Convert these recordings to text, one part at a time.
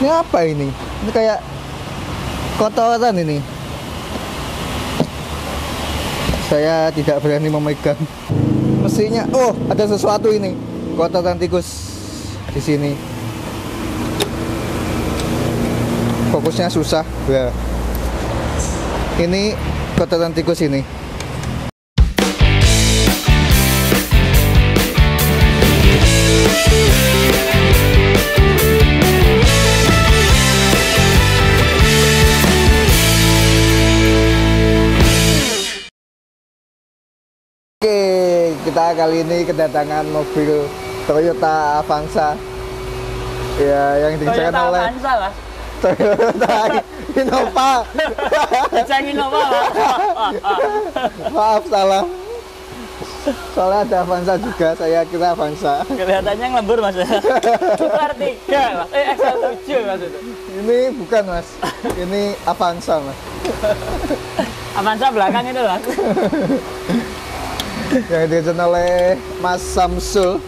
Ini apa ini? Ini kayak kotoran ini. Saya tidak berani memegang. Mestinya, oh ada sesuatu ini. Kotoran tikus di sini. Fokusnya susah. Ya. Ini kotoran tikus ini. Oke, kita kali ini kedatangan mobil Toyota Avanza. Ya, yang dikejar oleh Avanza lah. Toyota Innova. Dicek Innova lah. Maaf, salah. Soalnya ada Avanza juga, saya kira Avanza. Kelihatannya ngelembur mas. Itu R3 mas. XL7 mas itu. Ini bukan mas, ini Avanza mas. Avanza belakang itu mas. Yang dikejar oleh Mas Samsul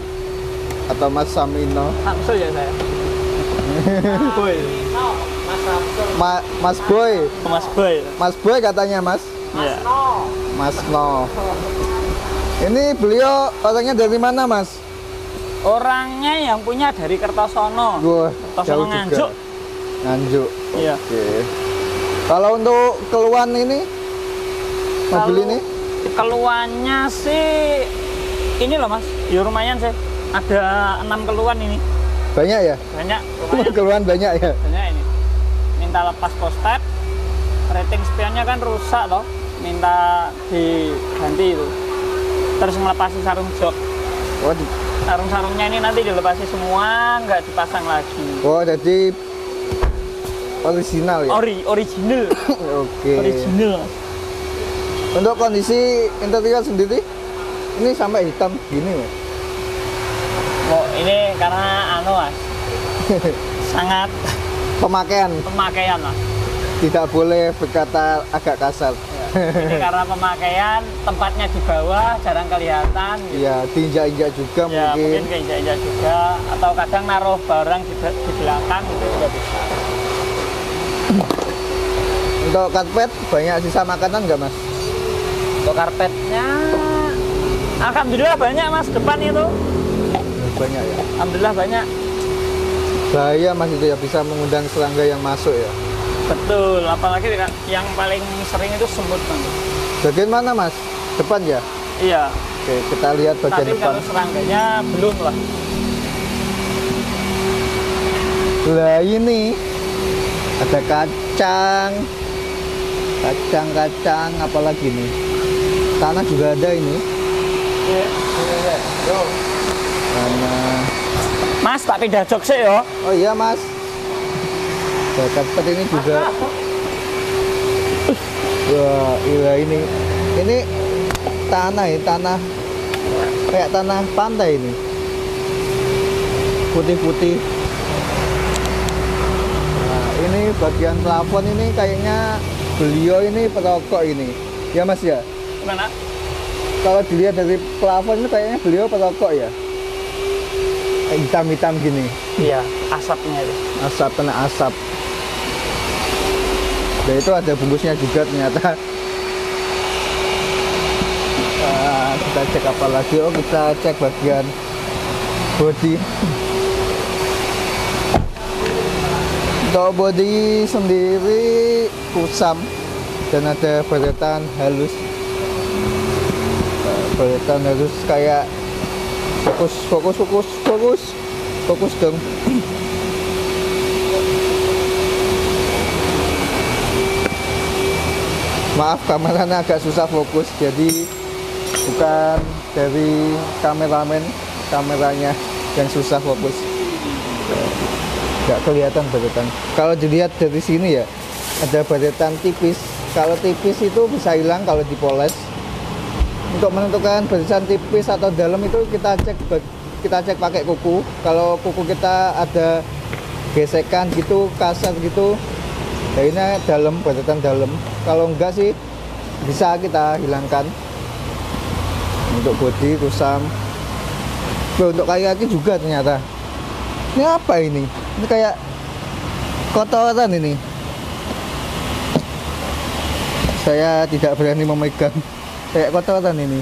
atau Mas Samino. Samsul ya saya. Boy. Mas Samsul. Mas Boy. Mas Boy. Mas Boy katanya mas. Iya. Mas No. Ini beliau orangnya dari mana mas? Orangnya yang punya dari Kertosono. Wah, jauh Kertosono Nganjuk. juga. Nganjuk. Iya. Oke. Kalau untuk keluhan ini, mobil ini? Keluhannya sih ini loh mas, ya lumayan sih. Ada 6 keluhan ini. Banyak ya? Banyak. Lumayan. Keluhan banyak ya? Banyak ini. Minta lepas postep, rating spionnya kan rusak loh. Minta diganti itu. Terus melepasi sarung jok. Oh, Sarung-sarungnya ini nanti dilepasi semua, nggak dipasang lagi. oh jadi original ya? Original. Oke. Original. Untuk kondisi interior sendiri, ini sampai hitam gini mas? Oh, ini karena mas, sangat Pemakaian, mas. tidak boleh berkata agak kasar. Ya, ini karena pemakaian, tempatnya di bawah, jarang kelihatan. Gitu. Iya, diinjak-injak juga Ya, mungkin mungkin. keinjak-injak juga, atau kadang naruh barang di belakang gitu juga bisa. Untuk karpet banyak sisa makanan nggak mas? Untuk karpetnya, alhamdulillah banyak mas, depan itu. Banyak ya. Alhamdulillah banyak. Bahaya mas itu ya, bisa mengundang serangga yang masuk ya. Betul, apalagi yang paling sering itu semut kan. Bagian mana mas? Depan ya? Iya. Oke, kita lihat bagian Tapi depan. kalau serangganya belum lah. Lah ini ada kacang, apalagi nih? Tanah juga ada ini. Iya. Tanah. Mas, tak pindah jok sih yo. Oh iya mas. Ada karpet ini juga. Wah, iya ini tanah ya, tanah kayak tanah pantai ini. Putih-putih. Nah, ini bagian plafon ini kayaknya beliau ini perokok ini. Ya mas ya? Gimana? Kalau dilihat dari plafon itu kayaknya beliau perokok ya? Hitam-hitam gini. Iya, asapnya itu. Asap, kena asap. Dan itu ada bungkusnya juga ternyata. Kita cek apa lagi? Oh, kita cek bagian bodi. Untuk bodi sendiri kusam dan ada baretan halus. Baretan halus kayak fokus dong. Maaf, kameranya agak susah fokus, jadi bukan dari kameramen, kameranya yang susah fokus. Nggak kelihatan baretan. Kalau dilihat dari sini ya, ada baretan tipis. Kalau tipis itu bisa hilang kalau dipoles. Untuk menentukan barisan tipis atau dalam itu kita cek pakai kuku. Kalau kuku kita ada gesekan gitu, kasar gitu, ya ini dalam, baretan dalam. Kalau enggak sih bisa kita hilangkan. Untuk bodi kusam. Untuk kaki-kaki juga ternyata. Ini apa ini? Ini kayak kotoran ini. Saya tidak berani memegang, kayak kotoran ini.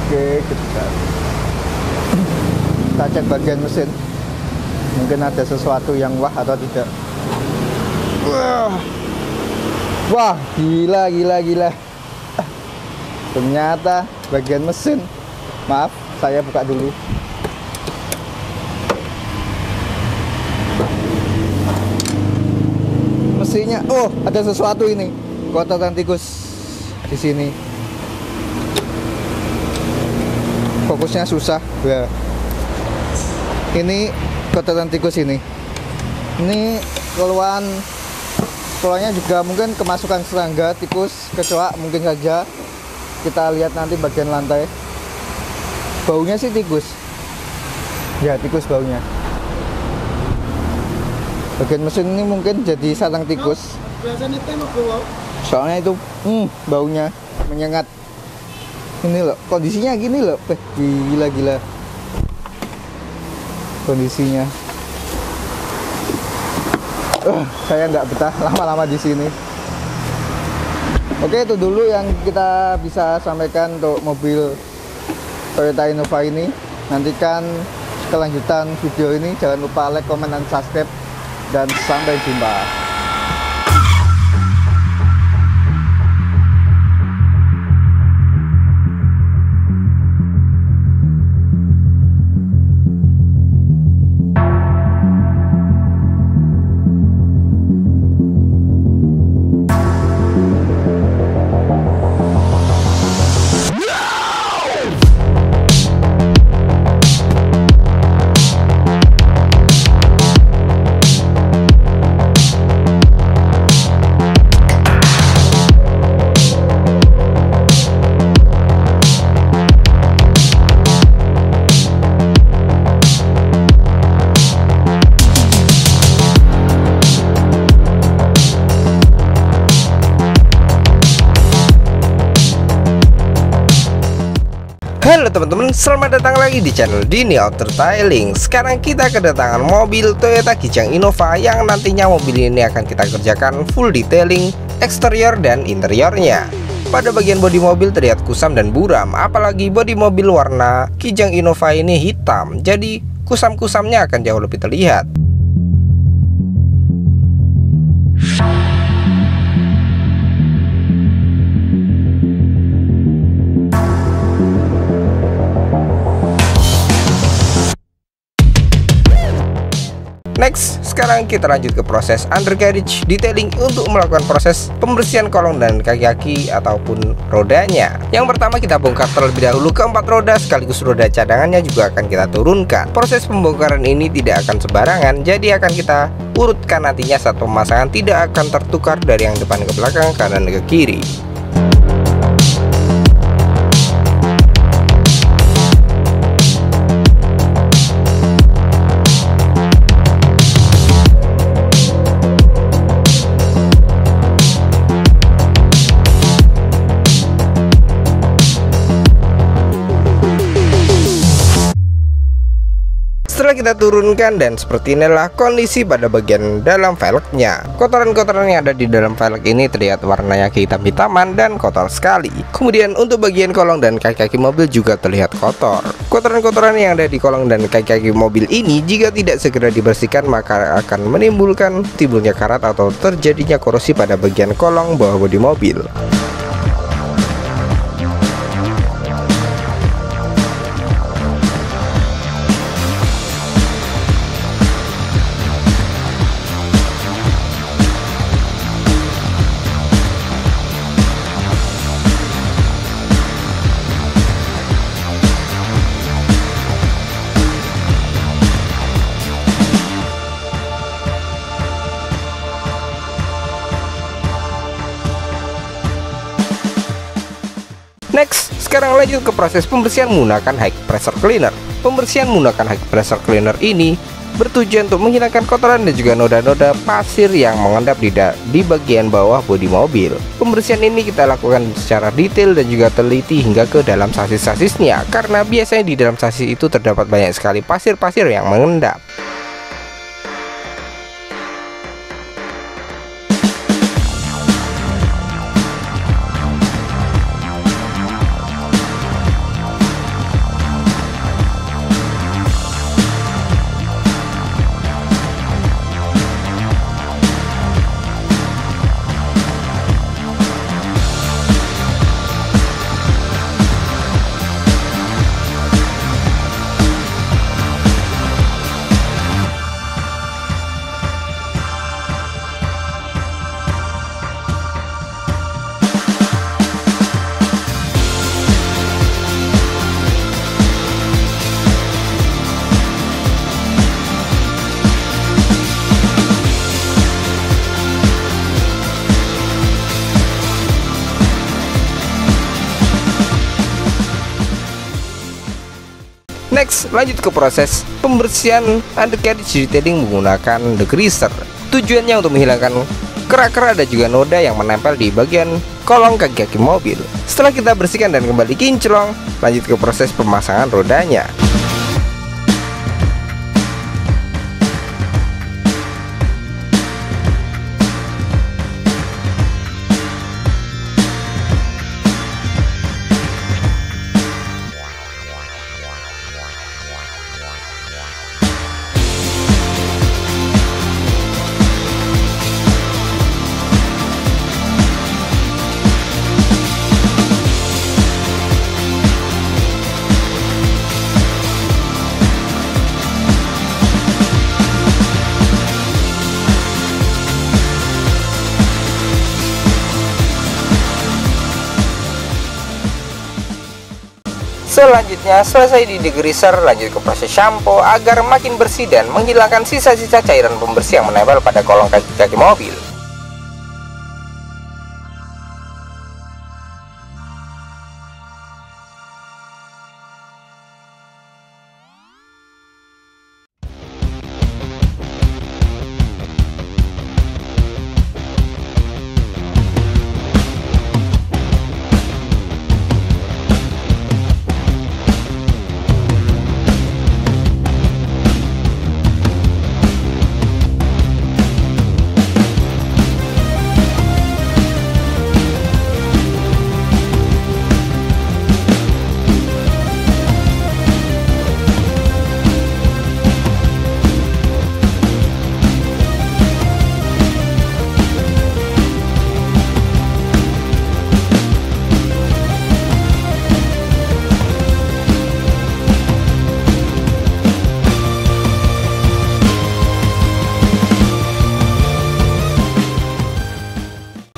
Oke, kita cek bagian mesin. Mungkin ada sesuatu yang wah atau tidak. Wah, gila. Ternyata bagian mesin. Maaf, saya buka dulu. Mesinnya, oh, ada sesuatu ini. Kotoran tikus di sini. Fokusnya susah. Ya. Ini kotoran tikus ini. Ini keluarnya juga mungkin kemasukan serangga, tikus, kecoak mungkin saja. Kita lihat nanti bagian lantai. Baunya sih tikus. Ya, tikus baunya. Bagian mesin ini mungkin jadi sarang tikus. Soalnya itu baunya menyengat. Ini loh, kondisinya gini loh. Gila. Kondisinya. Saya nggak betah lama-lama di sini. Oke, itu dulu yang kita bisa sampaikan untuk mobil Toyota Innova ini. Nantikan kelanjutan video ini. Jangan lupa like, comment, dan subscribe. Dan sampai jumpa. Halo teman-teman, selamat datang lagi di channel Dini Auto Detailing. Sekarang kita kedatangan mobil Toyota Kijang Innova yang nantinya mobil ini akan kita kerjakan full detailing eksterior dan interiornya. Pada bagian bodi mobil terlihat kusam dan buram, apalagi bodi mobil warna Kijang Innova ini hitam, jadi kusam-kusamnya akan jauh lebih terlihat. Next, sekarang kita lanjut ke proses undercarriage detailing untuk melakukan proses pembersihan kolong dan kaki-kaki ataupun rodanya. Yang pertama kita bongkar terlebih dahulu keempat roda sekaligus roda cadangannya juga akan kita turunkan. Proses pembongkaran ini tidak akan sembarangan, jadi akan kita urutkan nantinya saat pemasangan tidak akan tertukar dari yang depan ke belakang, kanan ke kiri. Setelah kita turunkan, dan seperti inilah kondisi pada bagian dalam velgnya. Kotoran-kotoran yang ada di dalam velg ini terlihat warnanya kehitam-hitaman dan kotor sekali. Kemudian untuk bagian kolong dan kaki-kaki mobil juga terlihat kotor. Kotoran-kotoran yang ada di kolong dan kaki-kaki mobil ini jika tidak segera dibersihkan maka akan menimbulkan timbulnya karat atau terjadinya korosi pada bagian kolong bawah bodi mobil. Next, sekarang lanjut ke proses pembersihan menggunakan high pressure cleaner. Pembersihan menggunakan high pressure cleaner ini bertujuan untuk menghilangkan kotoran dan juga noda-noda pasir yang mengendap di bagian bawah bodi mobil. Pembersihan ini kita lakukan secara detail dan juga teliti hingga ke dalam sasis-sasisnya, karena biasanya di dalam sasis itu terdapat banyak sekali pasir-pasir yang mengendap. Next, lanjut ke proses pembersihan undercarriage detailing menggunakan degreaser. Tujuannya untuk menghilangkan kerak-kerak dan juga noda yang menempel di bagian kolong kaki-kaki mobil. Setelah kita bersihkan dan kembali kinclong, lanjut ke proses pemasangan rodanya. Selanjutnya, selesai di degreaser, lanjut ke proses shampoo agar makin bersih dan menghilangkan sisa-sisa cairan pembersih yang menempel pada kolong kaki-kaki mobil.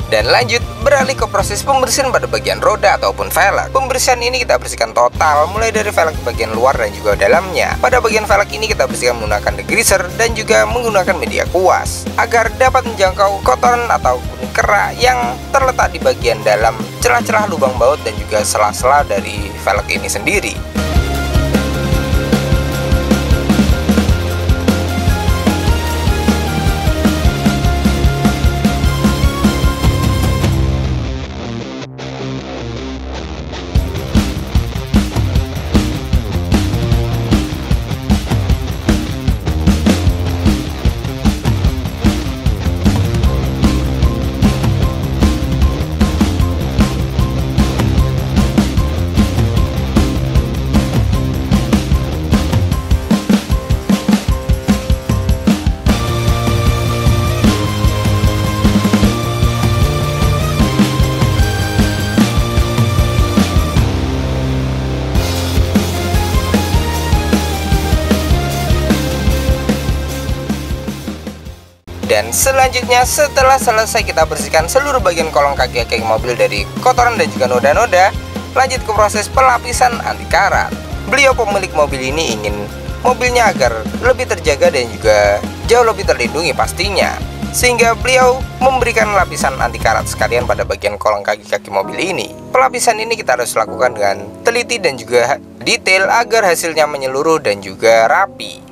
Dan lanjut beralih ke proses pembersihan pada bagian roda ataupun velg. Pembersihan ini kita bersihkan total mulai dari velg bagian luar dan juga dalamnya. Pada bagian velg ini kita bersihkan menggunakan degreaser dan juga menggunakan media kuas agar dapat menjangkau kotoran atau kerak yang terletak di bagian dalam celah-celah lubang baut dan juga sela-sela dari velg ini sendiri. Dan selanjutnya, setelah selesai kita bersihkan seluruh bagian kolong kaki mobil dari kotoran dan juga noda-noda, lanjut ke proses pelapisan anti karat. Beliau pemilik mobil ini ingin mobilnya agar lebih terjaga dan juga jauh lebih terlindungi pastinya. sehingga beliau memberikan lapisan anti karat sekalian pada bagian kolong kaki-kaki mobil ini. Pelapisan ini kita harus lakukan dengan teliti dan juga detail agar hasilnya menyeluruh dan juga rapi.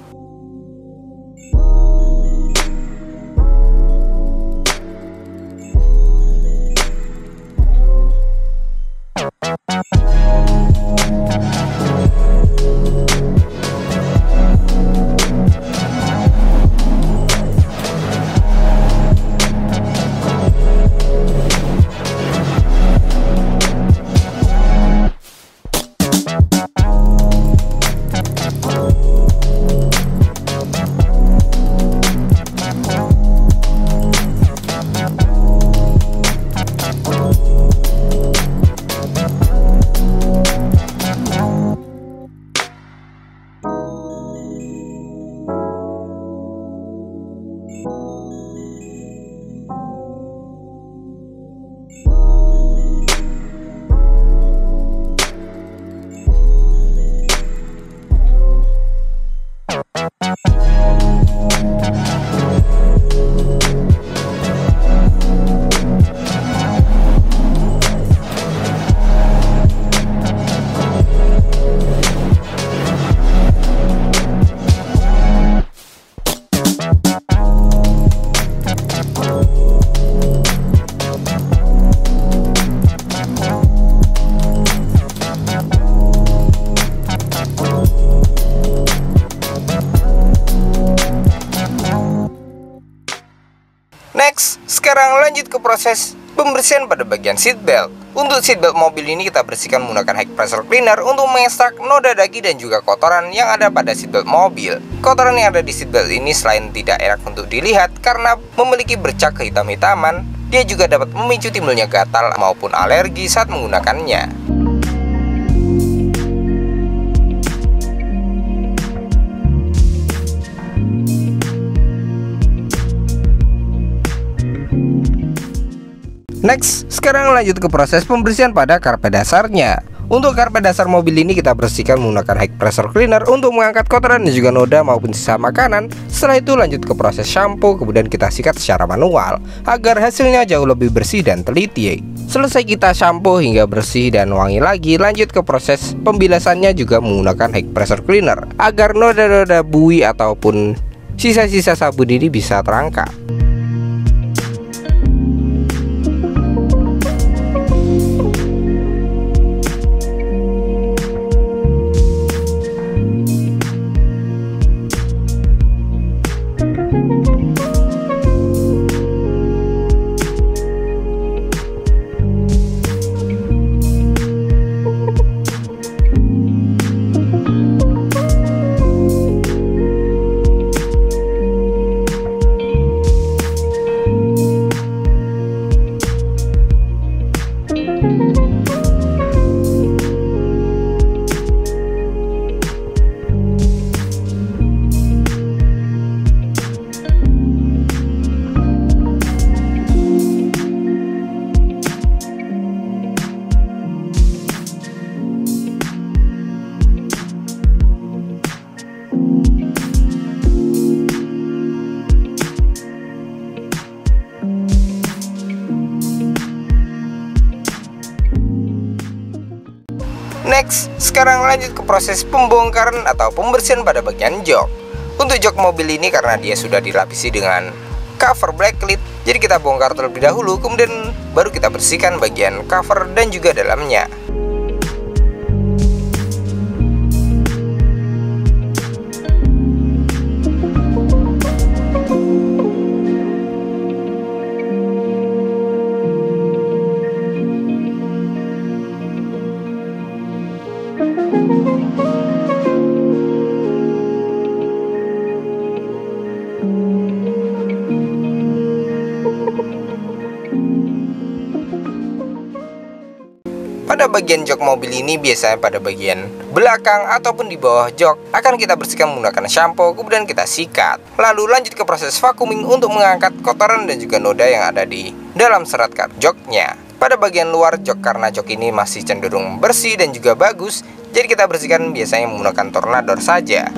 Next, sekarang lanjut ke proses pembersihan pada bagian seatbelt. Untuk seatbelt mobil ini kita bersihkan menggunakan high pressure cleaner untuk mengekstrak noda daki dan juga kotoran yang ada pada seatbelt mobil. Kotoran yang ada di seatbelt ini selain tidak enak untuk dilihat karena memiliki bercak kehitam-hitaman, dia juga dapat memicu timbulnya gatal maupun alergi saat menggunakannya. Next, sekarang lanjut ke proses pembersihan pada karpet dasarnya. Untuk karpet dasar mobil ini kita bersihkan menggunakan high pressure cleaner untuk mengangkat kotoran dan juga noda maupun sisa makanan. Setelah itu lanjut ke proses shampoo, kemudian kita sikat secara manual agar hasilnya jauh lebih bersih dan teliti. Selesai kita shampoo hingga bersih dan wangi lagi, lanjut ke proses pembilasannya juga menggunakan high pressure cleaner agar noda-noda buih ataupun sisa-sisa sabun ini bisa terangkat. Next, sekarang lanjut ke proses pembongkaran atau pembersihan pada bagian jok. Untuk jok mobil ini karena dia sudah dilapisi dengan cover black lid, jadi kita bongkar terlebih dahulu, kemudian baru kita bersihkan bagian cover dan juga dalamnya. Pada bagian jok mobil ini biasanya pada bagian belakang ataupun di bawah jok akan kita bersihkan menggunakan shampoo, kemudian kita sikat. Lalu lanjut ke proses vacuuming untuk mengangkat kotoran dan juga noda yang ada di dalam serat kap joknya. Pada bagian luar jok karena jok ini masih cenderung bersih dan juga bagus, jadi kita bersihkan biasanya menggunakan tornador saja.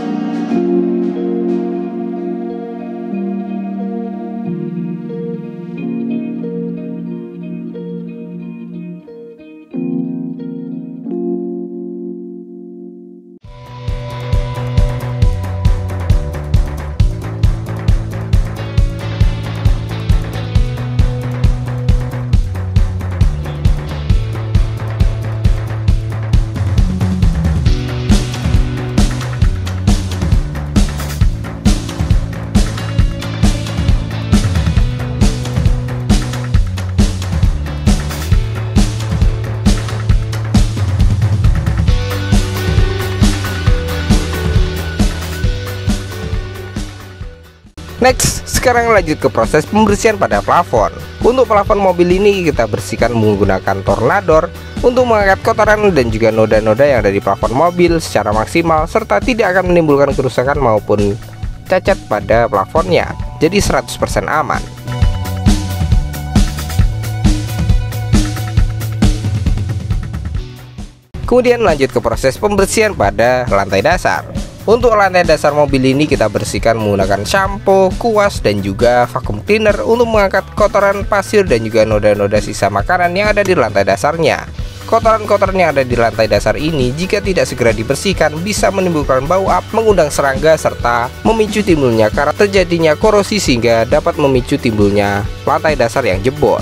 Next, sekarang lanjut ke proses pembersihan pada plafon. Untuk plafon mobil ini kita bersihkan menggunakan tornador untuk mengangkat kotoran dan juga noda-noda yang ada di plafon mobil secara maksimal, serta tidak akan menimbulkan kerusakan maupun cacat pada plafonnya. Jadi 100% aman. Kemudian lanjut ke proses pembersihan pada lantai dasar. Untuk lantai dasar mobil ini kita bersihkan menggunakan shampoo, kuas, dan juga vacuum cleaner untuk mengangkat kotoran, pasir, dan juga noda-noda sisa makanan yang ada di lantai dasarnya. Kotoran-kotoran yang ada di lantai dasar ini jika tidak segera dibersihkan bisa menimbulkan bau up, mengundang serangga, serta memicu timbulnya karena terjadinya korosi sehingga dapat memicu timbulnya lantai dasar yang jebol.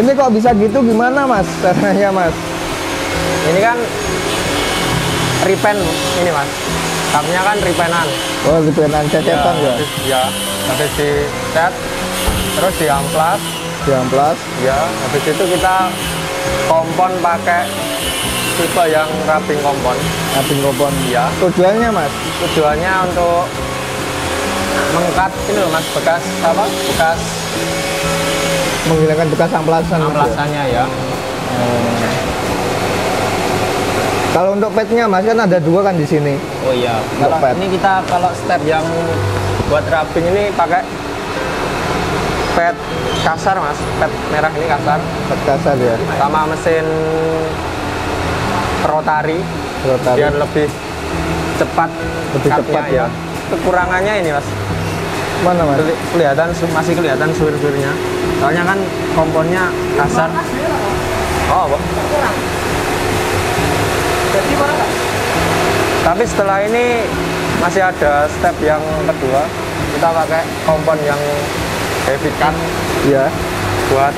Ini kok bisa gitu gimana mas caranya mas? Ini kan repaint ini mas, kapnya kan repaintan. Oh repaintan cecetan ya? Ya, habis di cat, terus diamplas. Diamplas? Ya, habis itu kita kompon pakai tipe yang wrapping kompon. Wrapping kompon? Ya. Tujuannya mas? Tujuannya untuk mengkat ini loh mas, bekas apa? Bekas menghilangkan bekas amplasan. amplasannya ya. Kalau untuk petnya Mas kan ada 2 kan di sini. Oh iya. Untuk Kalau pet. ini kita kalau step yang buat rubbing ini pakai pet kasar Mas. Pet merah ini kasar. Pet kasar ya. Sama mesin rotari. Rotari. Biar lebih cepat. Lebih cutnya cepat ya. Kekurangannya ini Mas. Mana Mas? Masih kelihatan suir-suirnya. Soalnya kan komponnya kasar. Oh, apa? Tapi setelah ini masih ada step yang kedua. Kita pakai kompon yang heavy cut Iya. buat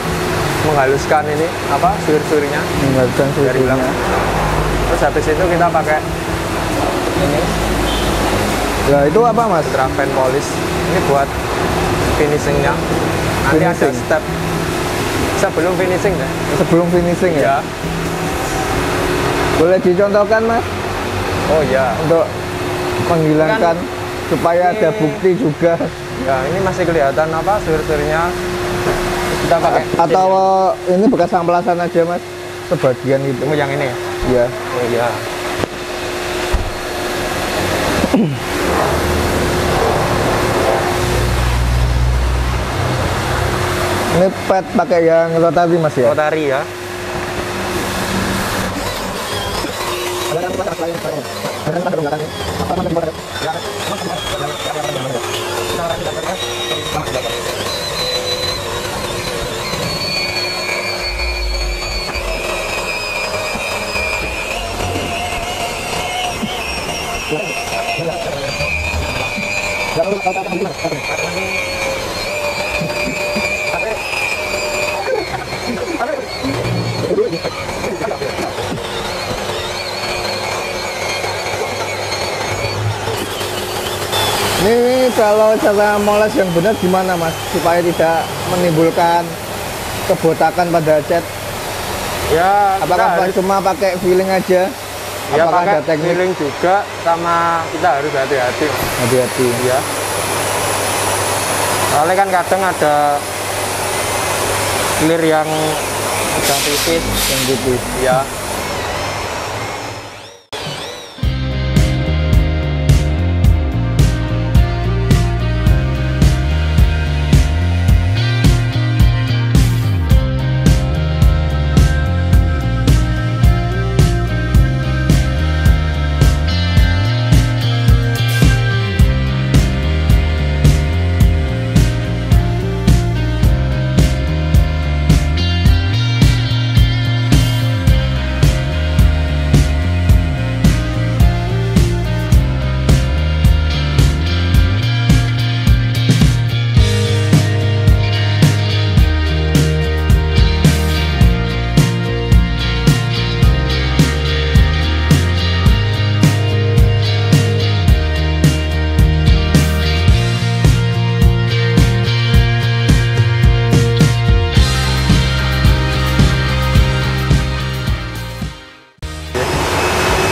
menghaluskan ini apa suir-suirnya. Menghaluskan Dari susunya. belakang. Terus habis itu kita pakai ini Ya itu apa Mas? graphene polish. Ini buat finishingnya. Nanti ada Finishing. step sebelum finishing ya. Sebelum finishing ya. Ya. Boleh dicontohkan Mas Oh ya. untuk menghilangkan supaya ada ini- bukti juga. Ya ini masih kelihatan apa suir-suirnya. Kita pakai Atau ini bekas amplasan aja Mas, sebagian itu. tunggu yang ini ya. Ya. Oh iya. Ini pet pakai yang rotari Mas ya. Rotari ya. Ini kalau cara moles yang benar gimana Mas? Supaya tidak menimbulkan kebotakan pada cat. Ya, kita Apakah harus cuma pakai feeling aja? ya Apakah pakai ada teknik? feeling juga sama kita harus hati-hati. Hati-hati. Ya. Soalnya kan kadang ada clear yang udah tipis. Yang tipis. Ya.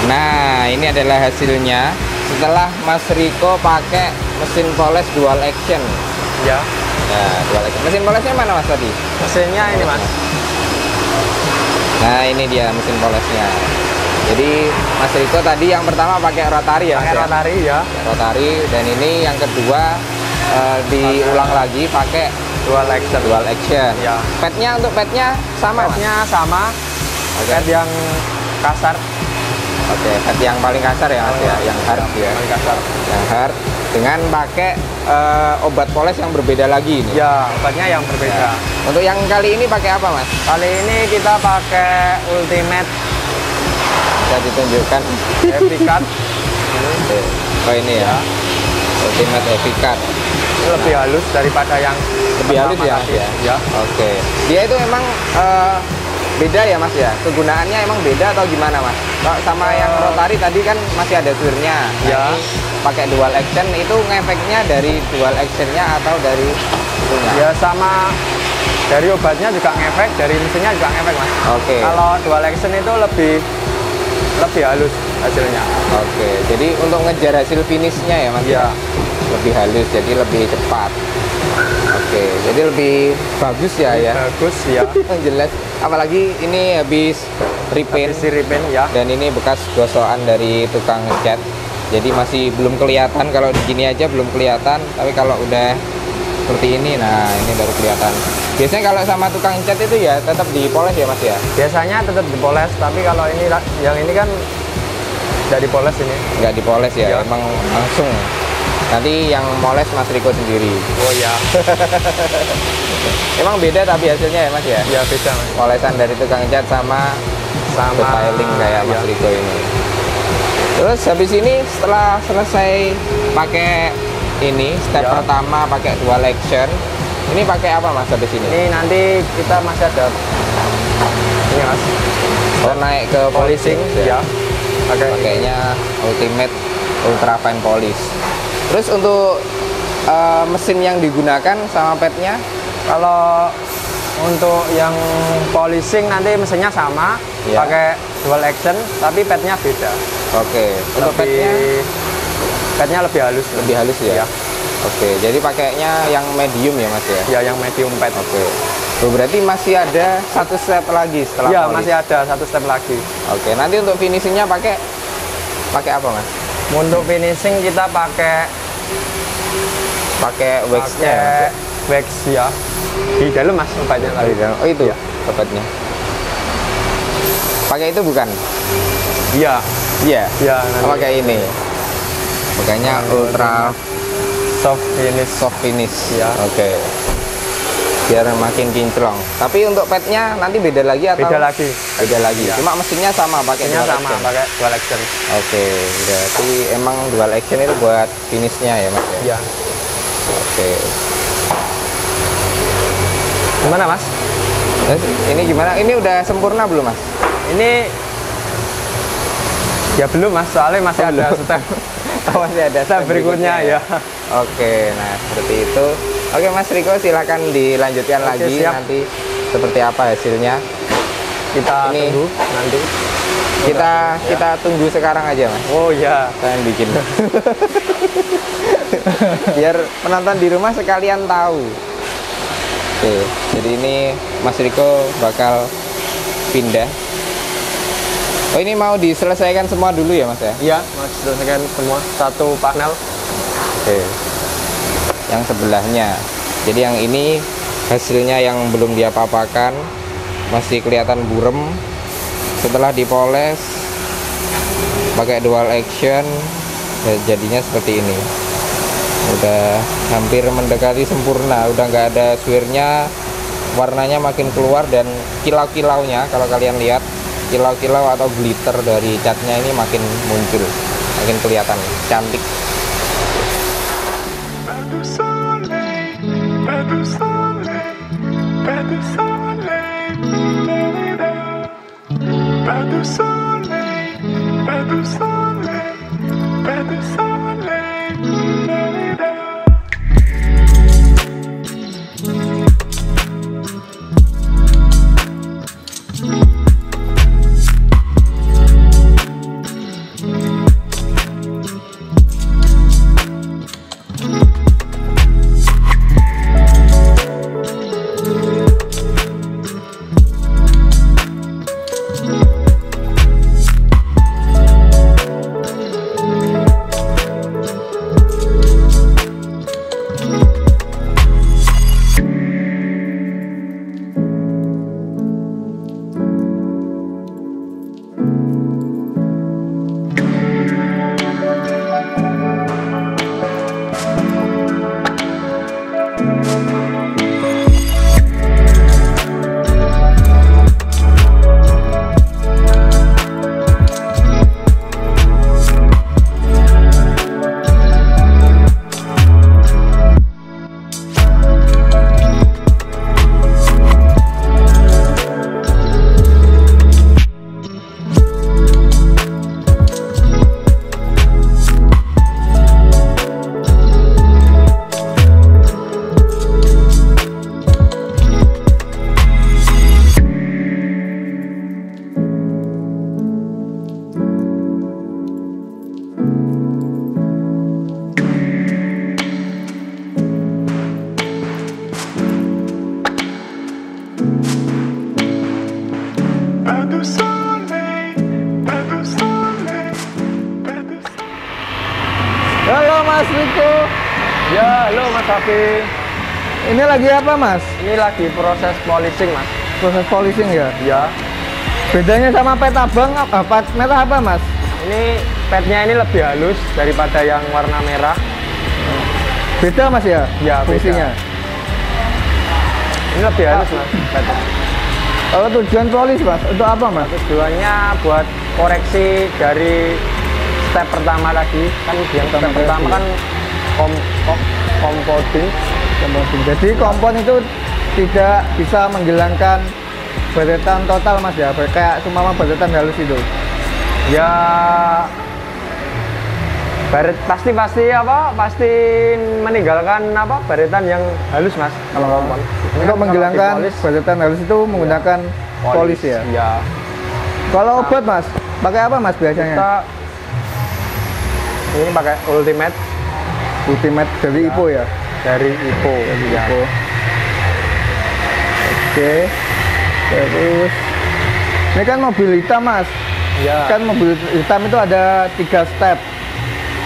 Nah, ini adalah hasilnya setelah Mas Riko pakai mesin poles dual action. Ya. Nah, dual action. Mesin polesnya mana Mas tadi? Mesinnya ini Mas. Nah, ini dia mesin polesnya. Jadi Mas Riko tadi yang pertama pakai rotari ya, Mas Pakai ya? rotari ya. Rotari, dan ini yang kedua diulang lagi pakai Dual action. dual action. Ya. Petnya untuk petnya sama Mas? Petnya sama. Oke. Pet yang kasar. Oke, pet yang paling kasar ya Mas ya, yang hard ya. Paling kasar. Yang hard dengan pakai obat poles yang berbeda lagi ini. Ya, obatnya yang berbeda. Untuk yang kali ini pakai apa Mas? Kali ini kita pakai Ultimate Bisa ditunjukkan. Heavy Cut. Oh ini ya, Ultimate Heavy Cut. Ini lebih halus daripada yang Lebih halus pertama ya, tadi. ya? Ya. Oke. Dia itu emang beda ya Mas ya? Kegunaannya emang beda atau gimana Mas? Kalau sama yang rotari tadi kan masih ada suirnya. Nah, Ya. ini pakai dual action itu ngefeknya dari dual actionnya atau dari itunya? Ya sama dari obatnya juga ngefek, dari mesinnya juga ngefek Mas. Oke. Kalau dual action itu lebih halus hasilnya. Oke. Jadi untuk ngejar hasil finishnya ya Mas Ya. Lebih halus, jadi lebih cepat. Oke, jadi lebih bagus ya ya. Bagus ya. Jelas. Apalagi ini habis repaint Habis repaint ya. dan ini bekas gosokan dari tukang ngecat. Jadi masih belum kelihatan, kalau begini aja belum kelihatan, tapi kalau udah seperti ini, nah ini baru kelihatan. Biasanya kalau sama tukang cat itu ya tetap dipoles ya Mas ya? Biasanya tetap dipoles, tapi kalau ini yang ini kan nggak dipoles ini. Nggak dipoles ya, Ya. emang langsung. Nanti yang moles Mas Riko sendiri. Oh ya. Emang beda tapi hasilnya ya Mas ya? Ya beda Mas. Polesan dari tukang cat sama detailing kayak Mas ya. Riko ini. Terus habis ini setelah selesai pakai ini step Ya. pertama pakai dual action, ini pakai apa Mas habis ini? Ini nanti kita masih ada ini Mas. Oh, naik ke polishing Ya. Pakainya ultimate ultra fine polish. Terus untuk mesin yang digunakan sama padnya, Kalau untuk yang polishing nanti mesinnya sama, Ya. pakai dual action, tapi padnya beda. oke. Untuk Padnya lebih halus. lebih halus ya. Ya. Oke, jadi pakainya yang medium ya Mas ya. Ya, yang medium pad. Oke. Oh, berarti masih ada satu step lagi setelah Ya, polish. masih ada satu step lagi. Oke, nanti untuk finishingnya pakai apa Mas? Untuk finishing kita pakai Waxnya ya, Mas, ya? wax ya. Di dalam Mas obatnya Oh, tadi. di dalam. Oh, itu Ya. obatnya. Pakai itu bukan? Iya. Iya. Iya, Oh, pakai ini. Makanya ultra soft finish. soft finish. Iya. Oke. Biar makin kinclong. Tapi untuk padnya nanti beda lagi atau? Beda lagi. Beda lagi. Iya. Cuma mesinnya sama, pakai Mesinnya dual sama, action. pakai dual action. Oke, berarti emang dual action itu buat finishnya ya Mas ya? Iya. Oke. Gimana Mas? Terus ini gimana? Ini udah sempurna belum Mas? Ini ya belum Mas, soalnya masih Oh, ada belum. step Oh, masih ada step berikutnya ya. Oke, nah seperti itu. Oke Mas Riko, silakan dilanjutkan Oke, lagi siap. nanti seperti apa hasilnya. Kita Ini- tunggu nanti. Kita tunggu sekarang aja Mas. Oh ya. Saya yang bikin. Biar penonton di rumah sekalian tahu. Oke, jadi ini Mas Riko bakal pindah. Oh, ini mau diselesaikan semua dulu ya Mas ya? Iya, Mas selesaikan semua satu panel. Oke. Yang sebelahnya. Jadi yang ini hasilnya yang belum diapa-apakan, masih kelihatan burem. Setelah dipoles pakai dual action, ya jadinya seperti ini. Udah hampir mendekati sempurna, udah nggak ada suirnya, warnanya makin keluar dan kilau-kilaunya kalau kalian lihat, kilau-kilau atau glitter dari catnya ini makin muncul, makin kelihatan cantik. Pas de soleil, pas de soleil, pas de soleil, la-la-la. Pas de soleil, pas de soleil, pas de soleil, la-la-la. Mas Riko. Ya, halo Mas Hafi. Ini lagi apa Mas? Ini lagi proses polishing Mas. Proses polishing ya? Ya. Bedanya sama pet abang, pet merah apa Mas? Ini padnya ini lebih halus daripada yang warna merah. Beda Mas ya? Ya, beda. fungsinya. Ini lebih halus Mas. Padnya. Kalau tujuan polish Mas, untuk apa Mas? Tujuannya buat koreksi dari step pertama tadi. Kan yang step pertama kan compounding. Jadi kompon itu tidak bisa menghilangkan baretan total Mas ya, kayak cuma baretan halus itu. Ya pasti meninggalkan apa baretan yang halus Mas kalau kompon. Untuk menghilangkan baretan halus itu menggunakan polish ya. Iya. Kalau obat Mas, pakai apa Mas biasanya? Kita ini pakai Ultimate dari Ipo ya. dari Ipo. Ya. Ipo. Oke. Terus ini kan mobil hitam Mas. Ya. Kan mobil hitam itu ada 3 step.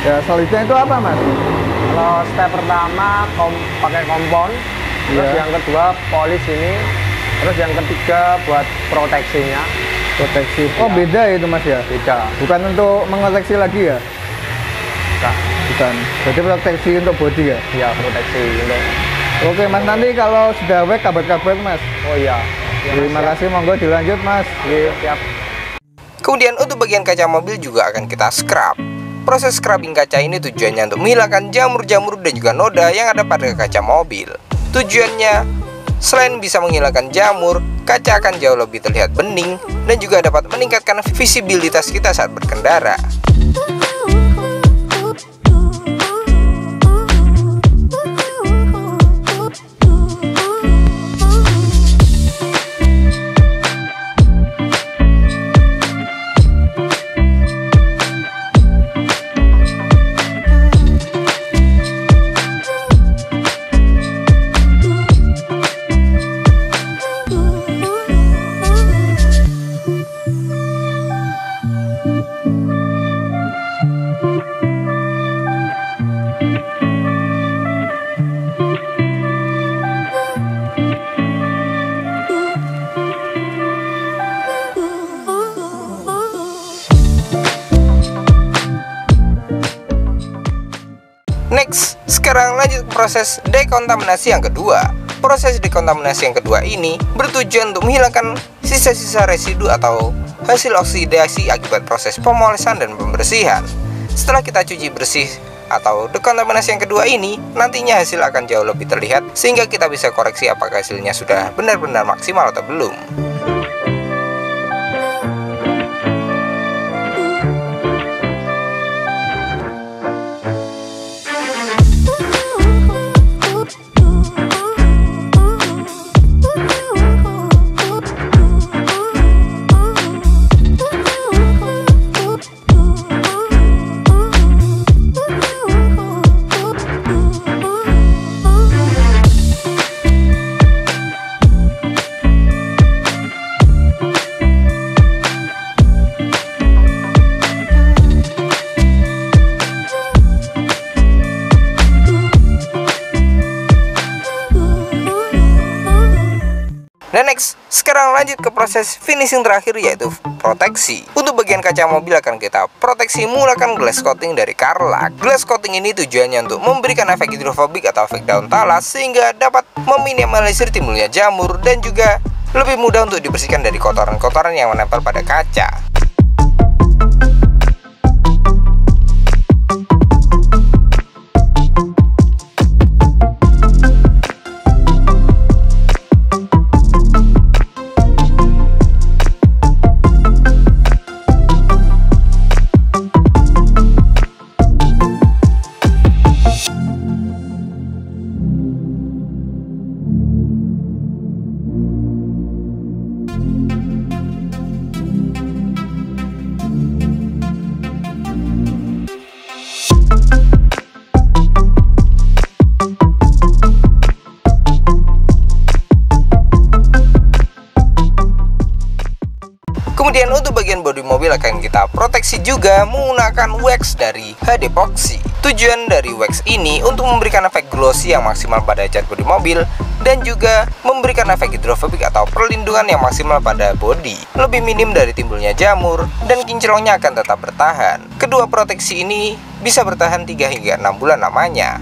Ya, selanjutnya itu apa Mas? Kalau step pertama pakai kompon, terus Iya. yang kedua polish ini, terus yang ketiga buat proteksinya. Proteksi. Oh, Ya. beda itu Mas ya? Beda. Bukan untuk mengoreksi lagi ya? Nah, Bukan. Jadi proteksi untuk body ya? ya proteksi untuk. Oke Mas, nanti kalau sudah wek kabar-kabar Mas. Oh iya. Terima kasih, monggo dilanjut Mas. Oke, siap. Kemudian untuk bagian kaca mobil juga akan kita scrub. Proses scrubbing kaca ini tujuannya untuk menghilangkan jamur-jamur dan juga noda yang ada pada kaca mobil. Tujuannya, selain bisa menghilangkan jamur, kaca akan jauh lebih terlihat bening dan juga dapat meningkatkan visibilitas kita saat berkendara. Next, sekarang lanjut ke proses dekontaminasi yang kedua. Proses dekontaminasi yang kedua ini bertujuan untuk menghilangkan sisa-sisa residu atau hasil oksidasi akibat proses pemolesan dan pembersihan. Setelah kita cuci bersih atau dekontaminasi yang kedua ini, nantinya hasil akan jauh lebih terlihat sehingga kita bisa koreksi apakah hasilnya sudah benar-benar maksimal atau belum. Dan next, sekarang lanjut ke proses finishing terakhir yaitu proteksi. Untuk bagian kaca mobil akan kita proteksi menggunakan glass coating dari Carlac. Glass coating ini tujuannya untuk memberikan efek hidrofobik atau efek daun talas sehingga dapat meminimalisir timbulnya jamur dan juga lebih mudah untuk dibersihkan dari kotoran-kotoran yang menempel pada kaca. Kemudian untuk bagian bodi mobil akan kita proteksi juga menggunakan wax dari HD Epoxy. Tujuan dari wax ini untuk memberikan efek glossy yang maksimal pada cat bodi mobil dan juga memberikan efek hidrofobik atau perlindungan yang maksimal pada bodi, lebih minim dari timbulnya jamur, dan kinclongnya akan tetap bertahan. Kedua proteksi ini bisa bertahan 3 hingga 6 bulan lamanya.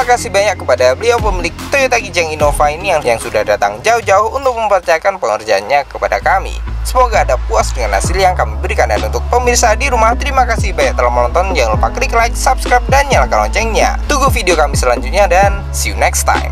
Terima kasih banyak kepada beliau pemilik Toyota Kijang Innova ini yang sudah datang jauh-jauh untuk mempercayakan pengerjaannya kepada kami. Semoga Anda puas dengan hasil yang kami berikan. Dan untuk pemirsa di rumah, terima kasih banyak telah menonton. Jangan lupa klik like, subscribe, dan nyalakan loncengnya. Tunggu video kami selanjutnya dan see you next time.